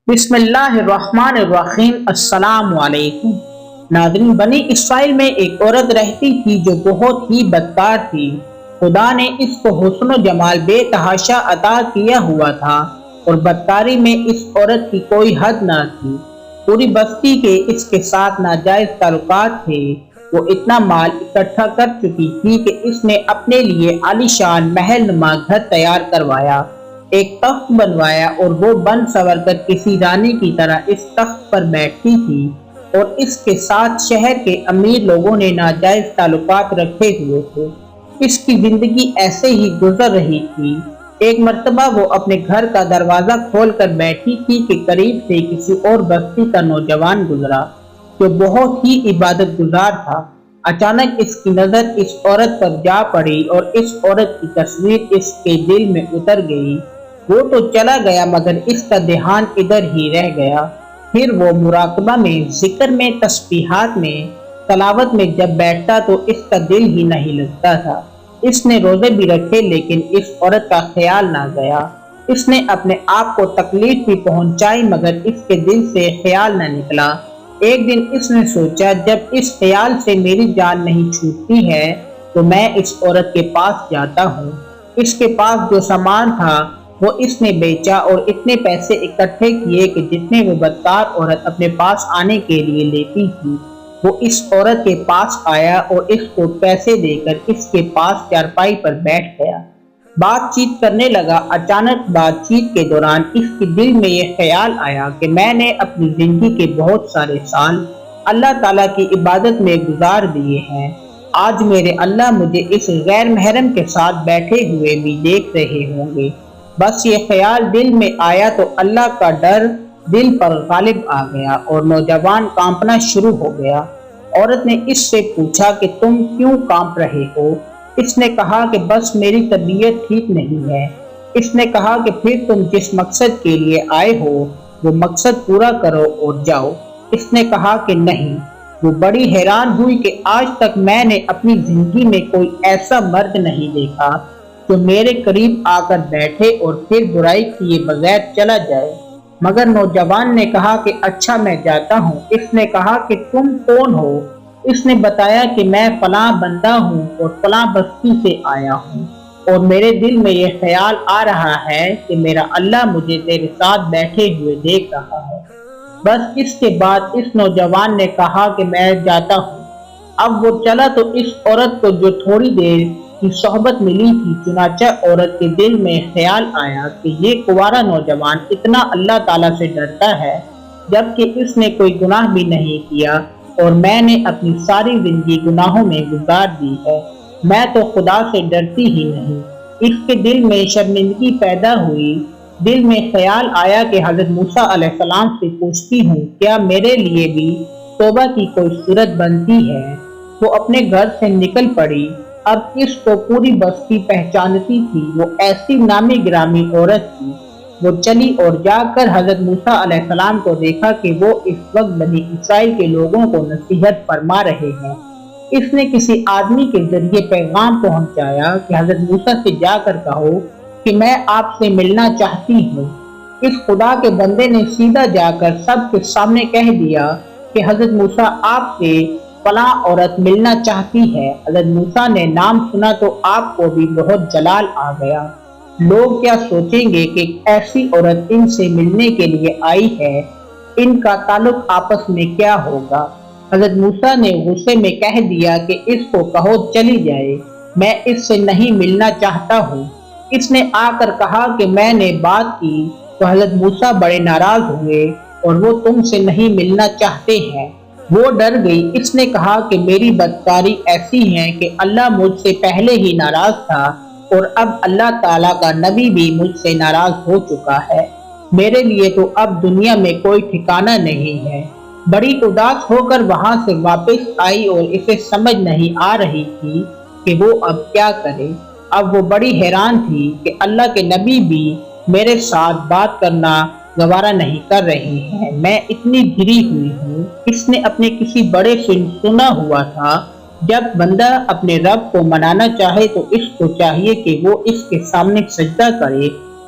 بسم اللہ الرحمن الرحیم۔ السلام علیکم ناظرین، بنی اسرائیل میں ایک عورت رہتی تھی جو بہت ہی بدکار تھی۔ خدا نے اس کو حسن و جمال بے تحاشا عطا کیا ہوا تھا اور بدکاری میں اس عورت کی کوئی حد نہ تھی۔ پوری بستی کے اس کے ساتھ ناجائز تعلقات تھے۔ وہ اتنا مال اکٹھا کر چکی تھی کہ اس نے اپنے لیے عالیشان محل نما گھر تیار کروایا، ایک تخت بنوایا اور وہ بن سور کر کسی رانی کی طرح اس تخت پر بیٹھتی تھی، اور اس کے ساتھ شہر کے امیر لوگوں نے ناجائز تعلقات رکھے ہوئے تھے۔ اس کی زندگی ایسے ہی گزر رہی تھی۔ ایک مرتبہ وہ اپنے گھر کا دروازہ کھول کر بیٹھی تھی کہ قریب سے کسی اور بستی کا نوجوان گزرا جو بہت ہی عبادت گزار تھا۔ اچانک اس کی نظر اس عورت پر جا پڑی اور اس عورت کی تصویر اس کے دل میں اتر گئی۔ وہ تو چلا گیا مگر اس کا دھیان ادھر ہی رہ گیا۔ پھر وہ مراقبہ میں، ذکر میں، تسبیحات میں، تلاوت میں جب بیٹھتا تو اس کا دل ہی نہیں لگتا تھا۔ اس نے روزے بھی رکھے لیکن اس عورت کا خیال نہ گیا۔ اس نے اپنے آپ کو تکلیف بھی پہنچائی مگر اس کے دل سے خیال نہ نکلا۔ ایک دن اس نے سوچا، جب اس خیال سے میری جان نہیں چھوٹتی ہے تو میں اس عورت کے پاس جاتا ہوں۔ اس کے پاس جو سامان تھا وہ اس نے بیچا اور اتنے پیسے اکٹھے کیے کہ جتنے وہ بدکار عورت اپنے پاس آنے کے لیے لیتی تھی۔ وہ اس عورت کے پاس آیا اور اس کو پیسے دے کر اس کے پاس چارپائی پر بیٹھ گیا۔ بات چیت کرنے لگا۔ اچانک بات چیت کے دوران اس کے دل میں یہ خیال آیا کہ میں نے اپنی زندگی کے بہت سارے سال اللہ تعالیٰ کی عبادت میں گزار دیے ہیں۔ آج میرے اللہ مجھے اس غیر محرم کے ساتھ بیٹھے ہوئے بھی دیکھ رہے ہوں گے۔ بس یہ خیال دل میں آیا تو اللہ کا ڈر دل پر غالب آ گیا اور نوجوان کانپنا شروع ہو گیا۔ عورت نے اس سے پوچھا کہ تم کیوں کانپ رہے ہو؟ اس نے کہا کہ بس میری طبیعت ٹھیک نہیں ہے۔ اس نے کہا کہ پھر تم جس مقصد کے لیے آئے ہو وہ مقصد پورا کرو اور جاؤ۔ اس نے کہا کہ نہیں۔ وہ بڑی حیران ہوئی کہ آج تک میں نے اپنی زندگی میں کوئی ایسا مرد نہیں دیکھا جو میرے قریب آ کر بیٹھے اور پھر برائی کیے بغیر چلا جائے۔ مگر نوجوان نے کہا کہ اچھا میں جاتا ہوں۔ اس نے کہا کہ تم کون ہو؟ اس نے بتایا کہ میں فلاں بندہ ہوں اور فلاں بستی سے آیا ہوں، اور میرے دل میں یہ خیال آ رہا ہے کہ میرا اللہ مجھے تیرے ساتھ بیٹھے ہوئے دیکھ رہا ہے۔ بس اس کے بعد اس نوجوان نے کہا کہ میں جاتا ہوں۔ اب وہ چلا تو اس عورت کو جو تھوڑی دیر کی صحبت ملی تھی، چنانچہ عورت کے دل میں خیال آیا کہ یہ کنوارا نوجوان اتنا اللہ تعالیٰ سے ڈرتا ہے جبکہ اس نے کوئی گناہ بھی نہیں کیا اور میں نے اپنی ساری زندگی گناہوں میں گزار دی ہے، میں تو خدا سے ڈرتی ہی نہیں۔ اس کے دل میں شرمندگی پیدا ہوئی۔ دل میں خیال آیا کہ حضرت موسیٰ علیہ السلام سے پوچھتی ہوں کیا میرے لیے بھی توبہ کی کوئی صورت بنتی ہے۔ وہ اپنے گھر سے نکل پڑی۔ اب اس کو پوری بستی پہچانتی تھی، وہ ایسی نامی گرامی عورت تھی۔ وہ چلی اور جا کر حضرت موسیٰ علیہ السلام کو دیکھا کہ وہ اس وقت بنی اسرائیل کے لوگوں کو نصیحت فرما رہے ہیں۔ اس نے کسی آدمی کے ذریعے پیغام پہنچایا کہ حضرت موسیٰ سے جا کر کہو کہ میں آپ سے ملنا چاہتی ہوں۔ اس خدا کے بندے نے سیدھا جا کر سب کے سامنے کہہ دیا کہ حضرت موسیٰ آپ سے فلاں عورت ملنا چاہتی ہے۔ حضرت موسیٰ نے نام سنا تو آپ کو بھی بہت جلال آ گیا۔ لوگ کیا سوچیں گے کہ ایسی عورت ان سے ملنے کے لیے آئی ہے، ان کا تعلق آپس میں کیا ہوگا؟ حضرت موسیٰ نے غصے میں کہہ دیا کہ اس کو کہو چلی جائے، میں اس سے نہیں ملنا چاہتا ہوں۔ اس نے آ کر کہا کہ میں نے بات کی تو حضرت موسیٰ بڑے ناراض ہوئے اور وہ تم سے نہیں ملنا چاہتے ہیں۔ وہ ڈر گئی۔ اس نے کہا کہ میری بدکاری ایسی ہے کہ اللہ مجھ سے پہلے ہی ناراض تھا اور اب اللہ تعالیٰ کا نبی بھی مجھ سے ناراض ہو چکا ہے، میرے لیے تو اب دنیا میں کوئی ٹھکانہ نہیں ہے۔ بڑی اداس ہو کر وہاں سے واپس آئی اور اسے سمجھ نہیں آ رہی تھی کہ وہ اب کیا کرے۔ اب وہ بڑی حیران تھی کہ اللہ کے نبی بھی میرے ساتھ بات کرنا گوارا نہیں کر رہے ہیں، میں اتنی گری ہوئی ہوں۔ اس نے اپنے کسی بڑے سے سنا ہوا تھا جب بندہ اپنے رب کو منانا چاہے تو اس کو چاہیے کہ وہ اس کے سامنے سجدہ کرے،